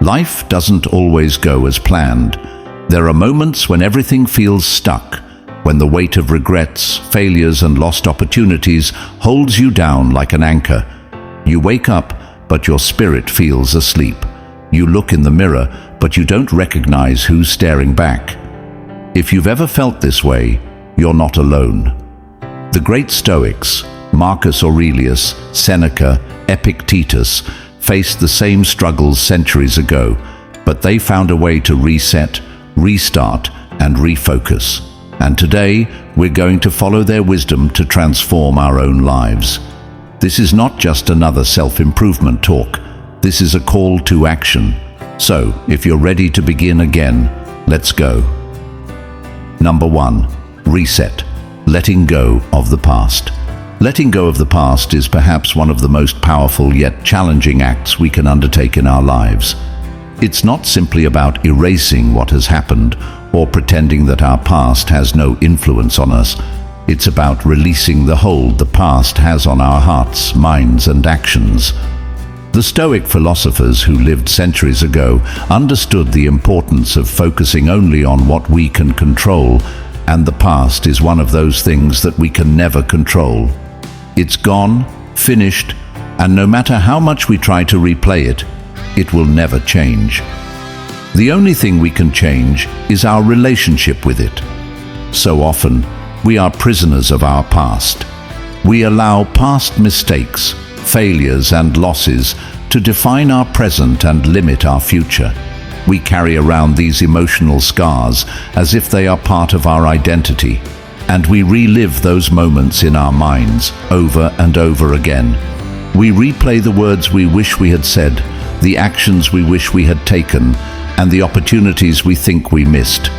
Life doesn't always go as planned. There are moments when everything feels stuck, when the weight of regrets, failures, and lost opportunities holds you down like an anchor. You wake up, but your spirit feels asleep. You look in the mirror, but you don't recognize who's staring back. If you've ever felt this way, you're not alone. The great Stoics, Marcus Aurelius, Seneca, Epictetus, faced the same struggles centuries ago, but they found a way to reset, restart, and refocus. And today, we're going to follow their wisdom to transform our own lives. This is not just another self-improvement talk. This is a call to action. So, if you're ready to begin again, let's go. Number 1. Reset. Letting go of the past. Letting go of the past is perhaps one of the most powerful yet challenging acts we can undertake in our lives. It's not simply about erasing what has happened or pretending that our past has no influence on us. It's about releasing the hold the past has on our hearts, minds, and actions. The Stoic philosophers who lived centuries ago understood the importance of focusing only on what we can control, and the past is one of those things that we can never control. It's gone, finished, and no matter how much we try to replay it, it will never change. The only thing we can change is our relationship with it. So often, we are prisoners of our past. We allow past mistakes, failures, and losses to define our present and limit our future. We carry around these emotional scars as if they are part of our identity, and we relive those moments in our minds over and over again. We replay the words we wish we had said, the actions we wish we had taken, and the opportunities we think we missed.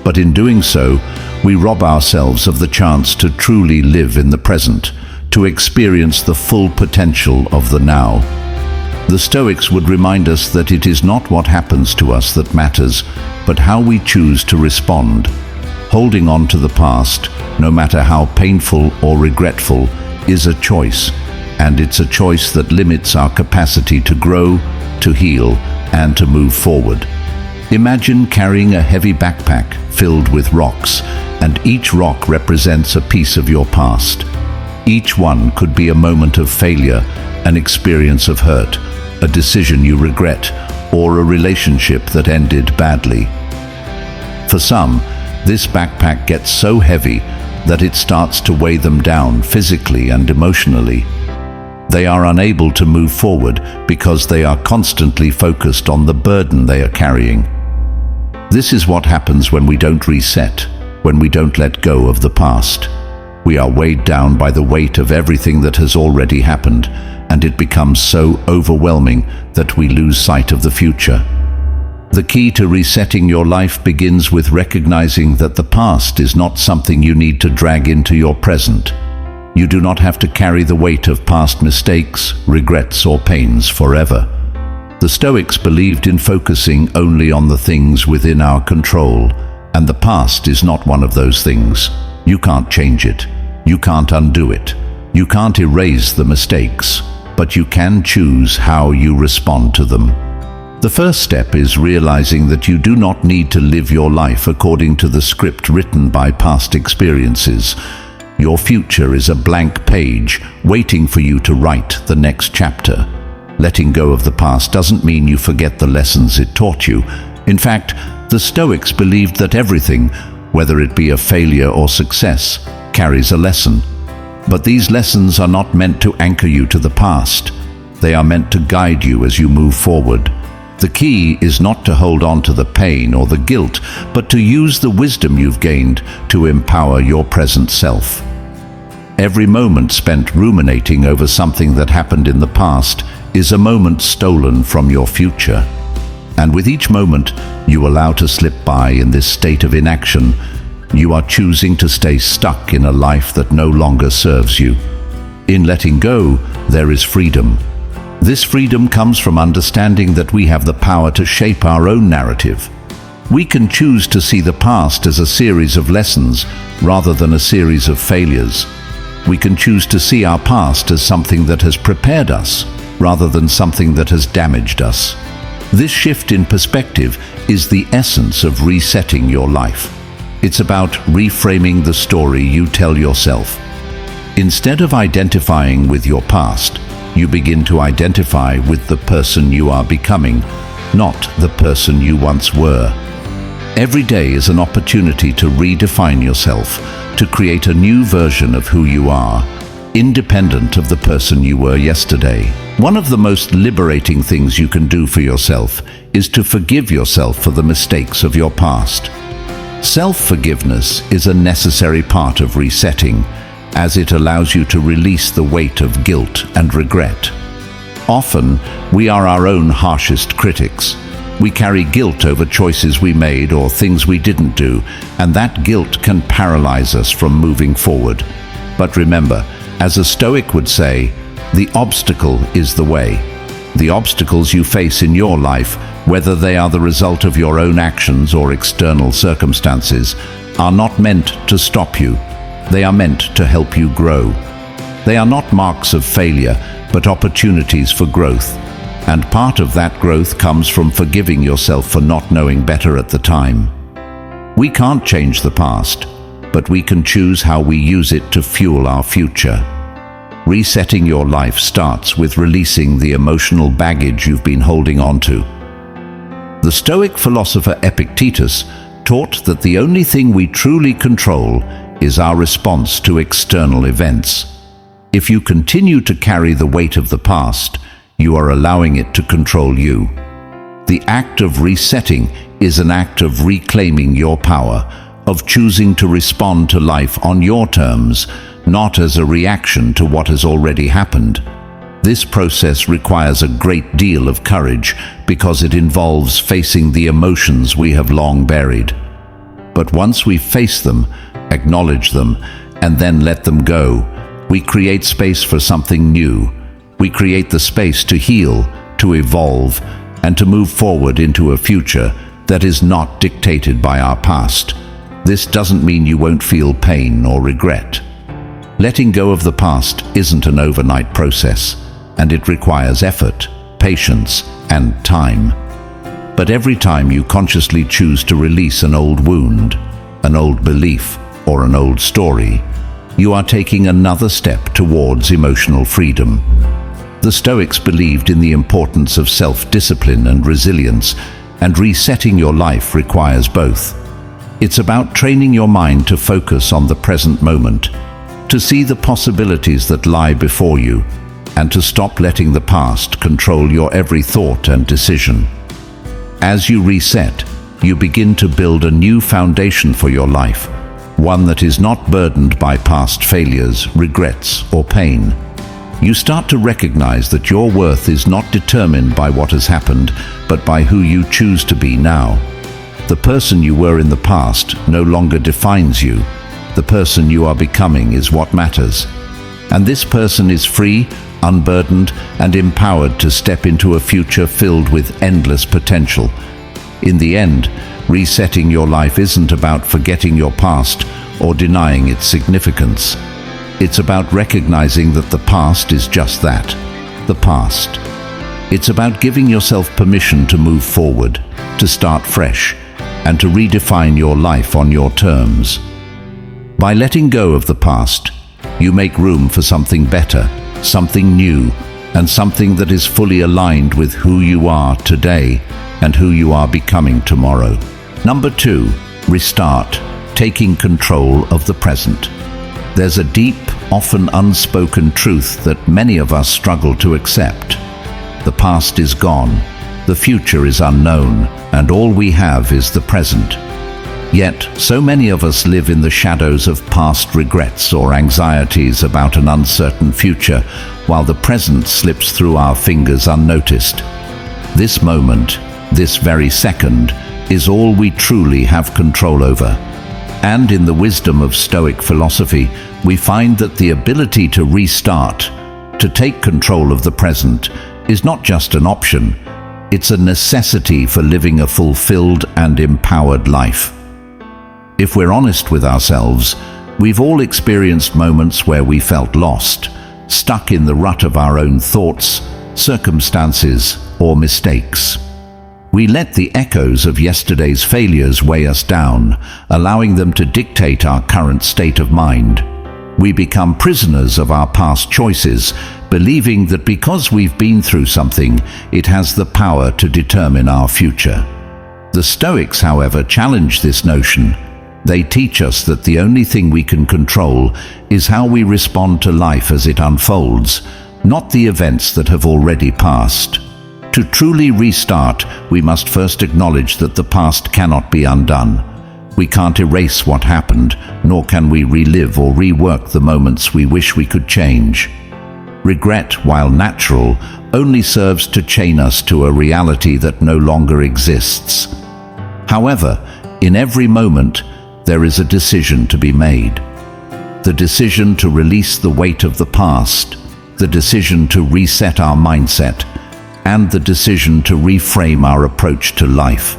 But in doing so, we rob ourselves of the chance to truly live in the present, to experience the full potential of the now. The Stoics would remind us that it is not what happens to us that matters, but how we choose to respond. Holding on to the past, no matter how painful or regretful, is a choice, and it's a choice that limits our capacity to grow, to heal, and to move forward. Imagine carrying a heavy backpack filled with rocks, and each rock represents a piece of your past. Each one could be a moment of failure, an experience of hurt, a decision you regret, or a relationship that ended badly. For some, this backpack gets so heavy that it starts to weigh them down physically and emotionally. They are unable to move forward because they are constantly focused on the burden they are carrying. This is what happens when we don't reset, when we don't let go of the past. We are weighed down by the weight of everything that has already happened, and it becomes so overwhelming that we lose sight of the future. The key to resetting your life begins with recognizing that the past is not something you need to drag into your present. You do not have to carry the weight of past mistakes, regrets, or pains forever. The Stoics believed in focusing only on the things within our control, and the past is not one of those things. You can't change it. You can't undo it. You can't erase the mistakes, but you can choose how you respond to them. The first step is realizing that you do not need to live your life according to the script written by past experiences. Your future is a blank page waiting for you to write the next chapter. Letting go of the past doesn't mean you forget the lessons it taught you. In fact, the Stoics believed that everything, whether it be a failure or success, carries a lesson. But these lessons are not meant to anchor you to the past. They are meant to guide you as you move forward. The key is not to hold on to the pain or the guilt, but to use the wisdom you've gained to empower your present self. Every moment spent ruminating over something that happened in the past is a moment stolen from your future. And with each moment you allow to slip by in this state of inaction, you are choosing to stay stuck in a life that no longer serves you. In letting go, there is freedom. This freedom comes from understanding that we have the power to shape our own narrative. We can choose to see the past as a series of lessons rather than a series of failures. We can choose to see our past as something that has prepared us rather than something that has damaged us. This shift in perspective is the essence of resetting your life. It's about reframing the story you tell yourself. Instead of identifying with your past, you begin to identify with the person you are becoming, not the person you once were. Every day is an opportunity to redefine yourself, to create a new version of who you are, independent of the person you were yesterday. One of the most liberating things you can do for yourself is to forgive yourself for the mistakes of your past. Self-forgiveness is a necessary part of resetting, as it allows you to release the weight of guilt and regret. Often, we are our own harshest critics. We carry guilt over choices we made or things we didn't do, and that guilt can paralyze us from moving forward. But remember, as a Stoic would say, the obstacle is the way. The obstacles you face in your life, whether they are the result of your own actions or external circumstances, are not meant to stop you. They are meant to help you grow. They are not marks of failure, but opportunities for growth. And part of that growth comes from forgiving yourself for not knowing better at the time. We can't change the past, but we can choose how we use it to fuel our future. Resetting your life starts with releasing the emotional baggage you've been holding onto. The Stoic philosopher Epictetus taught that the only thing we truly control is our response to external events. If you continue to carry the weight of the past, you are allowing it to control you. The act of resetting is an act of reclaiming your power, of choosing to respond to life on your terms, not as a reaction to what has already happened. This process requires a great deal of courage because it involves facing the emotions we have long buried. But once we face them, acknowledge them, and then let them go, we create space for something new. We create the space to heal, to evolve, and to move forward into a future that is not dictated by our past. This doesn't mean you won't feel pain or regret. Letting go of the past isn't an overnight process, and it requires effort, patience, and time. But every time you consciously choose to release an old wound, an old belief, or an old story, you are taking another step towards emotional freedom. The Stoics believed in the importance of self-discipline and resilience, and resetting your life requires both. It's about training your mind to focus on the present moment, to see the possibilities that lie before you, and to stop letting the past control your every thought and decision. As you reset, you begin to build a new foundation for your life, one that is not burdened by past failures, regrets, or pain. You start to recognize that your worth is not determined by what has happened, but by who you choose to be now. The person you were in the past no longer defines you. The person you are becoming is what matters. And this person is free, unburdened, and empowered to step into a future filled with endless potential. In the end, resetting your life isn't about forgetting your past or denying its significance. It's about recognizing that the past is just that, the past. It's about giving yourself permission to move forward, to start fresh, and to redefine your life on your terms. By letting go of the past, you make room for something better, something new, and something that is fully aligned with who you are today and who you are becoming tomorrow. Number 2, restart, taking control of the present. There's a deep, often unspoken truth that many of us struggle to accept. The past is gone, the future is unknown, and all we have is the present. Yet, so many of us live in the shadows of past regrets or anxieties about an uncertain future, while the present slips through our fingers unnoticed. This moment, this very second, is all we truly have control over. And in the wisdom of Stoic philosophy, we find that the ability to restart, to take control of the present, is not just an option, it's a necessity for living a fulfilled and empowered life. If we're honest with ourselves, we've all experienced moments where we felt lost, stuck in the rut of our own thoughts, circumstances, or mistakes. We let the echoes of yesterday's failures weigh us down, allowing them to dictate our current state of mind. We become prisoners of our past choices, believing that because we've been through something, it has the power to determine our future. The Stoics, however, challenge this notion. They teach us that the only thing we can control is how we respond to life as it unfolds, not the events that have already passed. To truly restart, we must first acknowledge that the past cannot be undone. We can't erase what happened, nor can we relive or rework the moments we wish we could change. Regret, while natural, only serves to chain us to a reality that no longer exists. However, in every moment, there is a decision to be made. The decision to release the weight of the past, the decision to reset our mindset, and the decision to reframe our approach to life.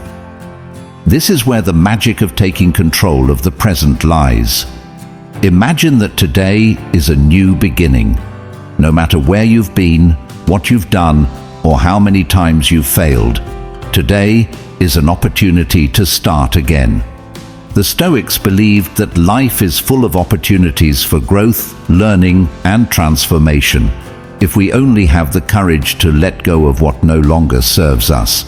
This is where the magic of taking control of the present lies. Imagine that today is a new beginning. No matter where you've been, what you've done, or how many times you've failed, today is an opportunity to start again. The Stoics believed that life is full of opportunities for growth, learning, and transformation, if we only have the courage to let go of what no longer serves us.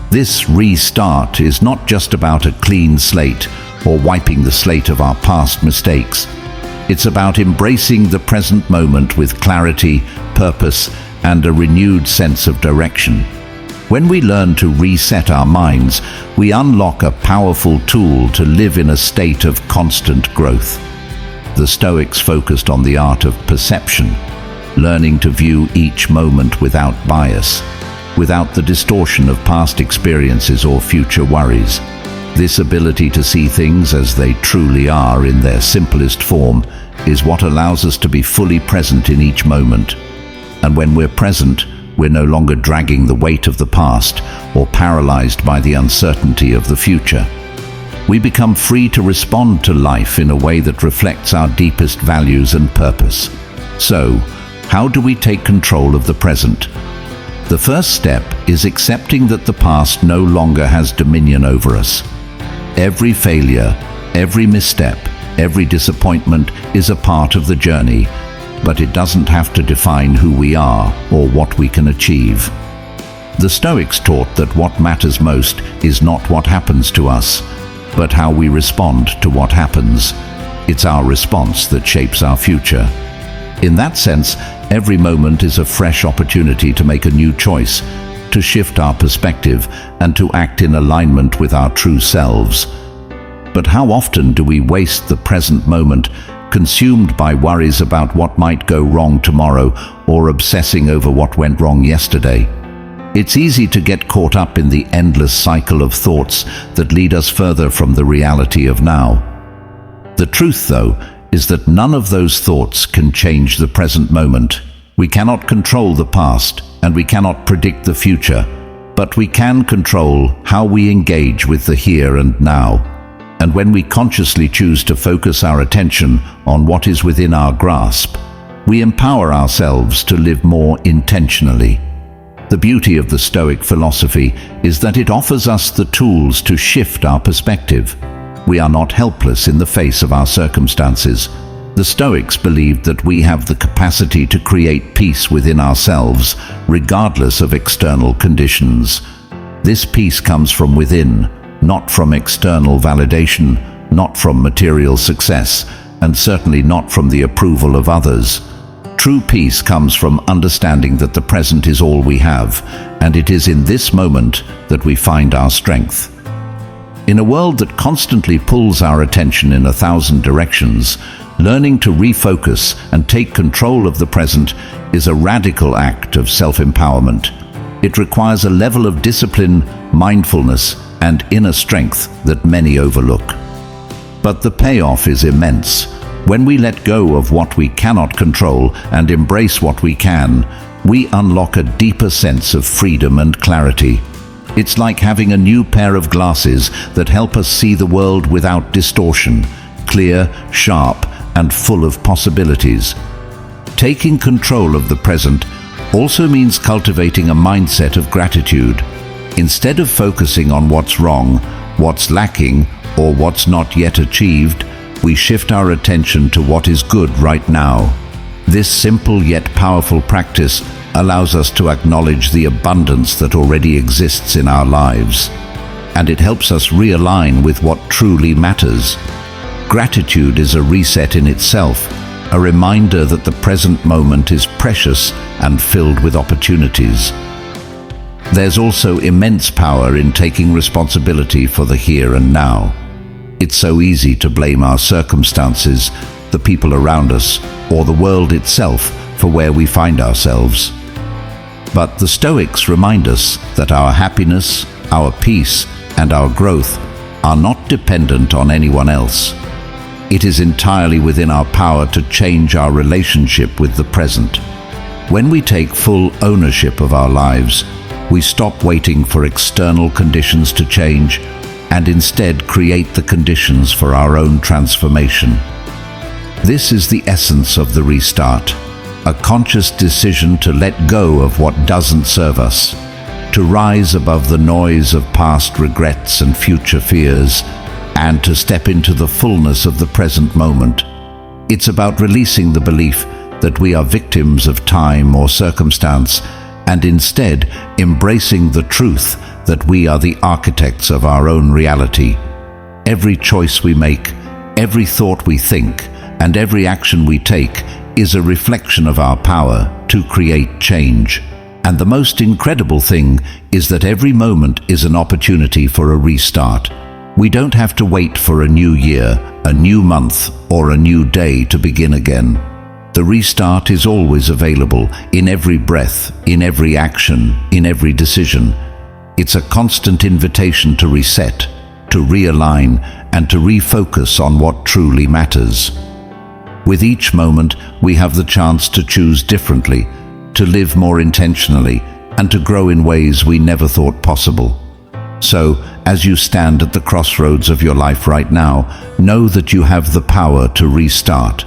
This restart is not just about a clean slate or wiping the slate of our past mistakes. It's about embracing the present moment with clarity, purpose, and a renewed sense of direction. When we learn to reset our minds, we unlock a powerful tool to live in a state of constant growth. The Stoics focused on the art of perception, learning to view each moment without bias, without the distortion of past experiences or future worries. This ability to see things as they truly are in their simplest form is what allows us to be fully present in each moment. And when we're present, we're no longer dragging the weight of the past or paralyzed by the uncertainty of the future. We become free to respond to life in a way that reflects our deepest values and purpose. So, how do we take control of the present? The first step is accepting that the past no longer has dominion over us. Every failure, every misstep, every disappointment is a part of the journey, but it doesn't have to define who we are or what we can achieve. The Stoics taught that what matters most is not what happens to us, but how we respond to what happens. It's our response that shapes our future. In that sense, every moment is a fresh opportunity to make a new choice, to shift our perspective, and to act in alignment with our true selves. But how often do we waste the present moment, consumed by worries about what might go wrong tomorrow or obsessing over what went wrong yesterday? It's easy to get caught up in the endless cycle of thoughts that lead us further from the reality of now. The truth, though, is that none of those thoughts can change the present moment. We cannot control the past, and we cannot predict the future, but we can control how we engage with the here and now. And when we consciously choose to focus our attention on what is within our grasp, we empower ourselves to live more intentionally. The beauty of the Stoic philosophy is that it offers us the tools to shift our perspective. We are not helpless in the face of our circumstances. The Stoics believed that we have the capacity to create peace within ourselves, regardless of external conditions. This peace comes from within, not from external validation, not from material success, and certainly not from the approval of others. True peace comes from understanding that the present is all we have, and it is in this moment that we find our strength. In a world that constantly pulls our attention in 1,000 directions, learning to refocus and take control of the present is a radical act of self-empowerment. It requires a level of discipline, mindfulness, and inner strength that many overlook. But the payoff is immense. When we let go of what we cannot control and embrace what we can, we unlock a deeper sense of freedom and clarity. It's like having a new pair of glasses that help us see the world without distortion, clear, sharp, and full of possibilities. Taking control of the present also means cultivating a mindset of gratitude. Instead of focusing on what's wrong, what's lacking, or what's not yet achieved, we shift our attention to what is good right now. This simple yet powerful practice allows us to acknowledge the abundance that already exists in our lives, and it helps us realign with what truly matters. Gratitude is a reset in itself, a reminder that the present moment is precious and filled with opportunities. There's also immense power in taking responsibility for the here and now. It's so easy to blame our circumstances, the people around us, or the world itself for where we find ourselves. But the Stoics remind us that our happiness, our peace, and our growth are not dependent on anyone else. It is entirely within our power to change our relationship with the present. When we take full ownership of our lives, we stop waiting for external conditions to change and instead create the conditions for our own transformation. This is the essence of the restart, a conscious decision to let go of what doesn't serve us, to rise above the noise of past regrets and future fears, and to step into the fullness of the present moment. It's about releasing the belief that we are victims of time or circumstance, and instead embracing the truth that we are the architects of our own reality. Every choice we make, every thought we think, and every action we take is a reflection of our power to create change. And the most incredible thing is that every moment is an opportunity for a restart. We don't have to wait for a new year, a new month, or a new day to begin again. The restart is always available, in every breath, in every action, in every decision. It's a constant invitation to reset, to realign, and to refocus on what truly matters. With each moment, we have the chance to choose differently, to live more intentionally, and to grow in ways we never thought possible. So, as you stand at the crossroads of your life right now, know that you have the power to restart.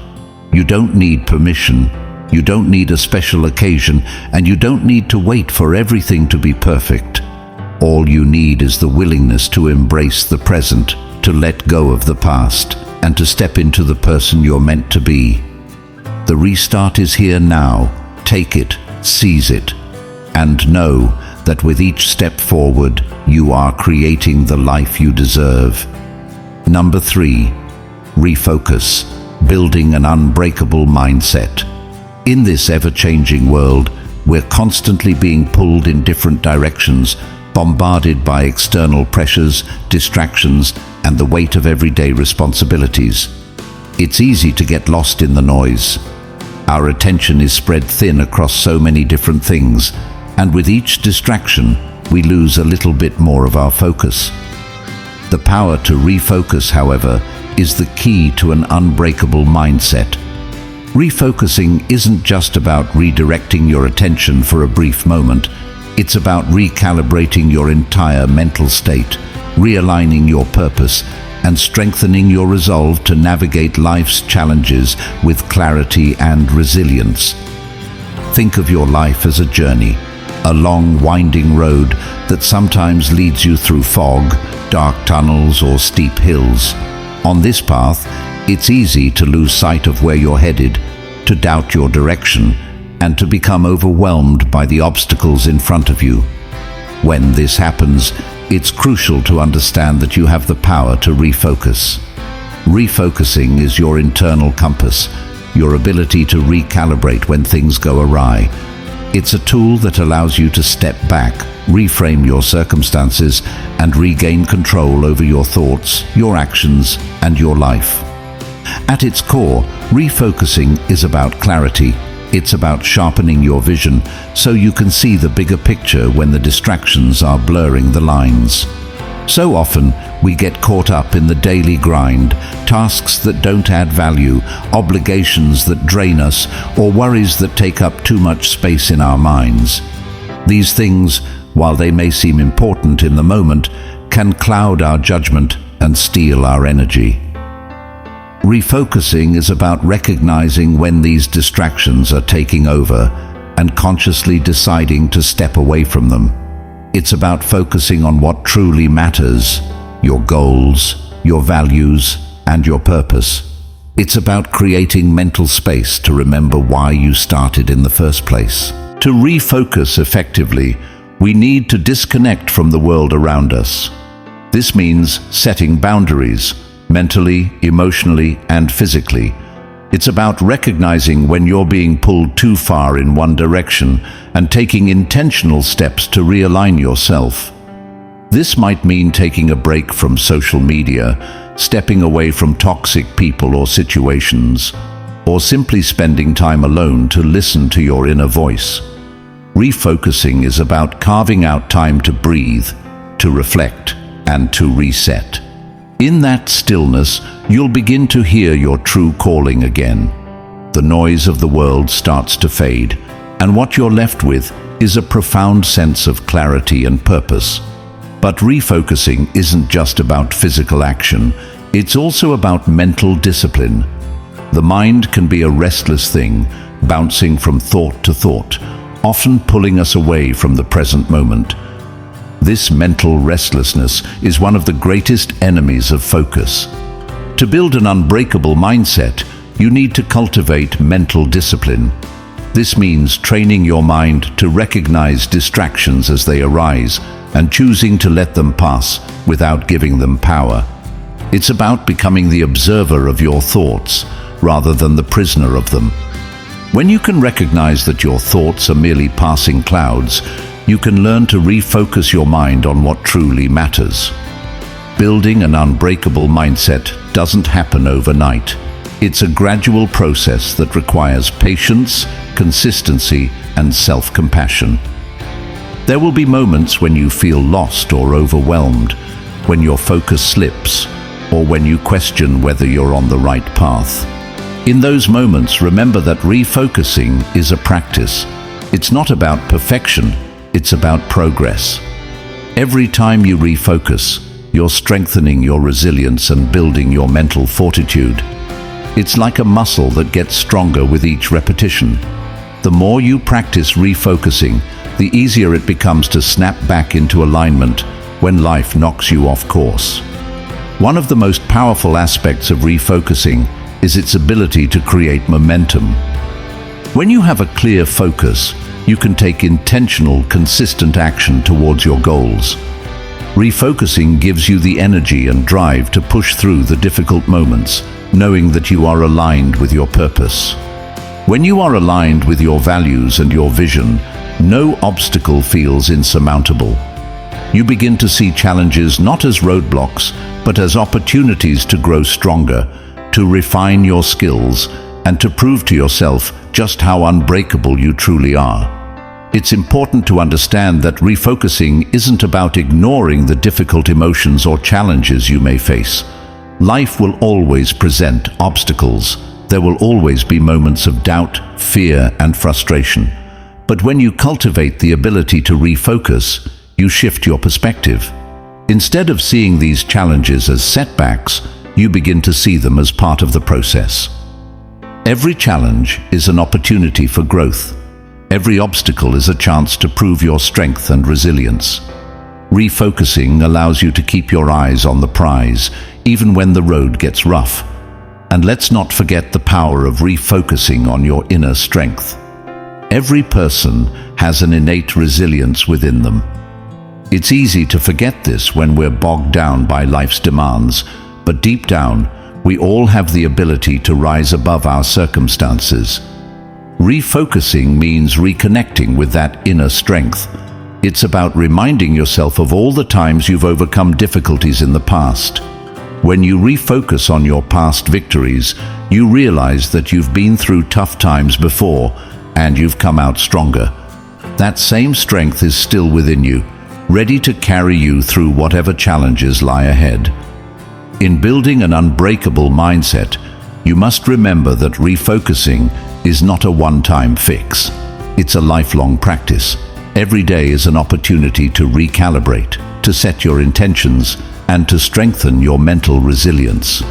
You don't need permission, you don't need a special occasion, and you don't need to wait for everything to be perfect. All you need is the willingness to embrace the present, to let go of the past, and to step into the person you're meant to be. The restart is here now. Take it, seize it, and know that with each step forward, you are creating the life you deserve. Number 3, refocus. Building an unbreakable mindset. In this ever-changing world, we're constantly being pulled in different directions, bombarded by external pressures, distractions, and the weight of everyday responsibilities. It's easy to get lost in the noise. Our attention is spread thin across so many different things, and with each distraction, we lose a little bit more of our focus. The power to refocus, however, is the key to an unbreakable mindset. Refocusing isn't just about redirecting your attention for a brief moment. It's about recalibrating your entire mental state, realigning your purpose, and strengthening your resolve to navigate life's challenges with clarity and resilience. Think of your life as a journey, a long, winding road that sometimes leads you through fog, dark tunnels, or steep hills. On this path, it's easy to lose sight of where you're headed, to doubt your direction, and to become overwhelmed by the obstacles in front of you. When this happens, it's crucial to understand that you have the power to refocus. Refocusing is your internal compass, your ability to recalibrate when things go awry. It's a tool that allows you to step back, reframe your circumstances, and regain control over your thoughts, your actions, and your life. At its core, refocusing is about clarity. It's about sharpening your vision so you can see the bigger picture when the distractions are blurring the lines. So often, we get caught up in the daily grind, tasks that don't add value, obligations that drain us, or worries that take up too much space in our minds. These things, while they may seem important in the moment, can cloud our judgment and steal our energy. Refocusing is about recognizing when these distractions are taking over and consciously deciding to step away from them. It's about focusing on what truly matters: your goals, your values, and your purpose. It's about creating mental space to remember why you started in the first place. To refocus effectively, we need to disconnect from the world around us. This means setting boundaries, mentally, emotionally, and physically. It's about recognizing when you're being pulled too far in one direction and taking intentional steps to realign yourself. This might mean taking a break from social media, stepping away from toxic people or situations, or simply spending time alone to listen to your inner voice. Refocusing is about carving out time to breathe, to reflect, and to reset. In that stillness, you'll begin to hear your true calling again. The noise of the world starts to fade, and what you're left with is a profound sense of clarity and purpose. But refocusing isn't just about physical action, it's also about mental discipline. The mind can be a restless thing, bouncing from thought to thought, often pulling us away from the present moment. This mental restlessness is one of the greatest enemies of focus. To build an unbreakable mindset, you need to cultivate mental discipline. This means training your mind to recognize distractions as they arise and choosing to let them pass without giving them power. It's about becoming the observer of your thoughts rather than the prisoner of them. When you can recognize that your thoughts are merely passing clouds, you can learn to refocus your mind on what truly matters. Building an unbreakable mindset doesn't happen overnight. It's a gradual process that requires patience, consistency, and self-compassion. There will be moments when you feel lost or overwhelmed, when your focus slips, or when you question whether you're on the right path. In those moments, remember that refocusing is a practice. It's not about perfection, it's about progress. Every time you refocus, you're strengthening your resilience and building your mental fortitude. It's like a muscle that gets stronger with each repetition. The more you practice refocusing, the easier it becomes to snap back into alignment when life knocks you off course. One of the most powerful aspects of refocusing is its ability to create momentum. When you have a clear focus, you can take intentional, consistent action towards your goals. Refocusing gives you the energy and drive to push through the difficult moments, knowing that you are aligned with your purpose. When you are aligned with your values and your vision, no obstacle feels insurmountable. You begin to see challenges not as roadblocks, but as opportunities to grow stronger, to refine your skills, and to prove to yourself just how unbreakable you truly are. It's important to understand that refocusing isn't about ignoring the difficult emotions or challenges you may face. Life will always present obstacles. There will always be moments of doubt, fear, and frustration. But when you cultivate the ability to refocus, you shift your perspective. Instead of seeing these challenges as setbacks, you begin to see them as part of the process. Every challenge is an opportunity for growth. Every obstacle is a chance to prove your strength and resilience. Refocusing allows you to keep your eyes on the prize, even when the road gets rough. And let's not forget the power of refocusing on your inner strength. Every person has an innate resilience within them. It's easy to forget this when we're bogged down by life's demands, but deep down, we all have the ability to rise above our circumstances. Refocusing means reconnecting with that inner strength. It's about reminding yourself of all the times you've overcome difficulties in the past. When you refocus on your past victories, you realize that you've been through tough times before, and you've come out stronger. That same strength is still within you, ready to carry you through whatever challenges lie ahead. In building an unbreakable mindset, you must remember that refocusing is not a one-time fix. It's a lifelong practice. Every day is an opportunity to recalibrate, to set your intentions, and to strengthen your mental resilience.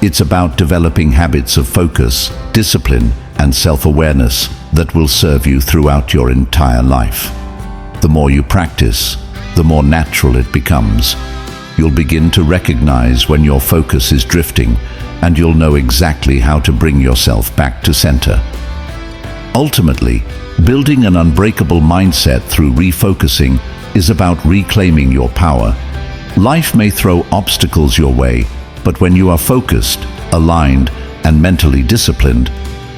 It's about developing habits of focus, discipline, and self-awareness that will serve you throughout your entire life. The more you practice, the more natural it becomes. You'll begin to recognize when your focus is drifting, and you'll know exactly how to bring yourself back to center. Ultimately, building an unbreakable mindset through refocusing is about reclaiming your power. Life may throw obstacles your way, but when you are focused, aligned, and mentally disciplined,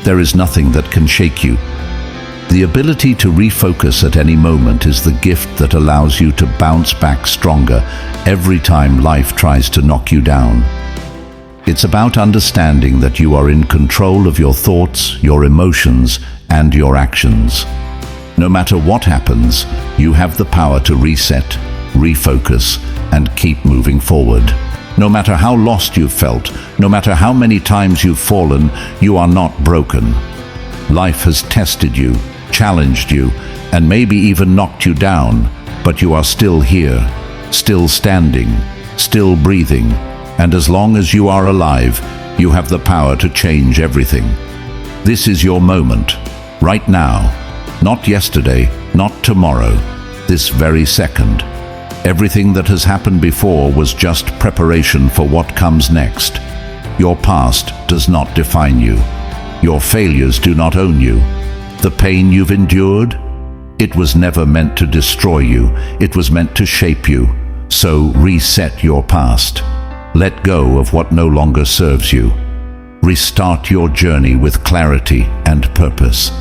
there is nothing that can shake you. The ability to refocus at any moment is the gift that allows you to bounce back stronger every time life tries to knock you down. It's about understanding that you are in control of your thoughts, your emotions, and your actions. No matter what happens, you have the power to reset, refocus, and keep moving forward. No matter how lost you've felt, no matter how many times you've fallen, you are not broken. Life has tested you, challenged you, and maybe even knocked you down, but you are still here, still standing, still breathing, and as long as you are alive, you have the power to change everything. This is your moment, right now, not yesterday, not tomorrow, this very second. Everything that has happened before was just preparation for what comes next. Your past does not define you. Your failures do not own you. The pain you've endured, it was never meant to destroy you. It was meant to shape you. So reset your past. Let go of what no longer serves you. Restart your journey with clarity and purpose.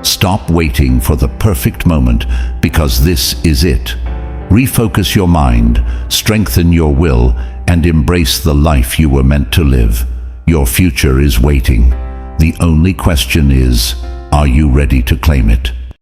Stop waiting for the perfect moment, because this is it. Refocus your mind, strengthen your will, and embrace the life you were meant to live. Your future is waiting. The only question is, are you ready to claim it?